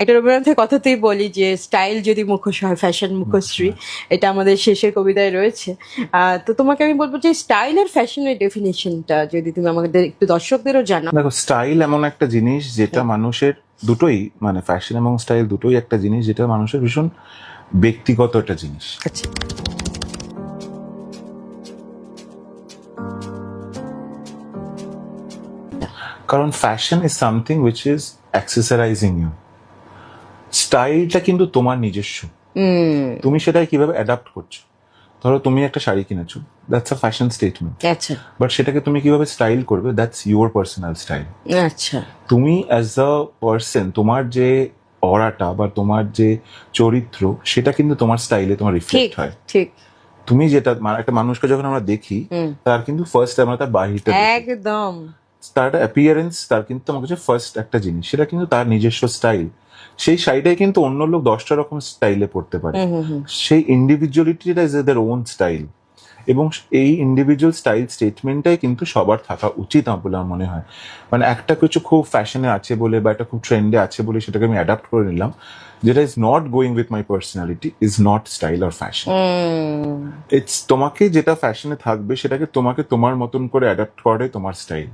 একটা রবীন্দ্রনাথের কথাতেই বলি যে স্টাইল যদি মুখোশ হয় ফ্যাশন মুখশ্রী, এটা আমাদের শেষের কবিতায় রয়েছে। তো তোমাকে আমি বলবো যে স্টাইল আর ফ্যাশনের ডেফিনেশনটা যদি তুমি আমাদের একটু দর্শকদেরও জানাও। দেখো, স্টাইল এমন একটা জিনিস যেটা মানুষের দুটোই, মানে ফ্যাশন এবং স্টাইল দুটোই একটা জিনিস যেটা মানুষের ভীষণ ব্যক্তিগত একটা জিনিস। আচ্ছা। কারণ fashion is something which is accessorising you. স্টাইলটা কিন্তু তোমার নিজস্ব, তুমি সেটাকে কিভাবে অ্যাডাপ্ট করছো। ধরো তুমি একটা শাড়ি কিনেছো, দ্যাটস আ ফ্যাশন স্টেটমেন্ট, আচ্ছা বাট সেটাকে তুমি কিভাবে স্টাইল করবে, দ্যাটস ইউর পার্সোনাল স্টাইল। আচ্ছা। তুমি অ্যাজ আ পার্সন, তোমার যে অরাটা বা তোমার যে চরিত্র, সেটা কিন্তু তোমার স্টাইলে তোমার ঠিক রিফ্লেক্ট হয়। ঠিক তুমি যেটা একটা মানুষকে যখন আমরা দেখি, তার কিন্তু ফার্স্ট আমরা তার বাহিরটা দেখি, একদম। তার একটা অ্যাপিয়ারেন্স, তার কিন্তু আমার কাছে ফার্স্ট একটা জিনিস, সেটা কিন্তু তার নিজস্ব স্টাইল। সেই শাড়িটাই কিন্তু অন্য লোক 10টা রকম স্টাইলে পড়তে পারে। সেই ইন্ডিভিজুয়ালিটিটা ইজ দের ওন স্টাইল, এবং এই ইন্ডিভিজুয়াল স্টাইল স্টেটমেন্টটাই কিন্তু সবার থাকা উচিত আমার বলে আমার মনে হয়। মানে একটা কিছু খুব ফ্যাশনে আছে বলে বা একটা খুব ট্রেন্ডে আছে বলে সেটাকে আমি অ্যাডাপ্ট করে নিলাম, যেটা is not going with my personality, is not style or fashion. It's তোমাকে যেটা ফ্যাশনে থাকবে সেটাকে তোমাকে তোমার মতন করে অ্যাডাপ্ট করে তোমার স্টাইল।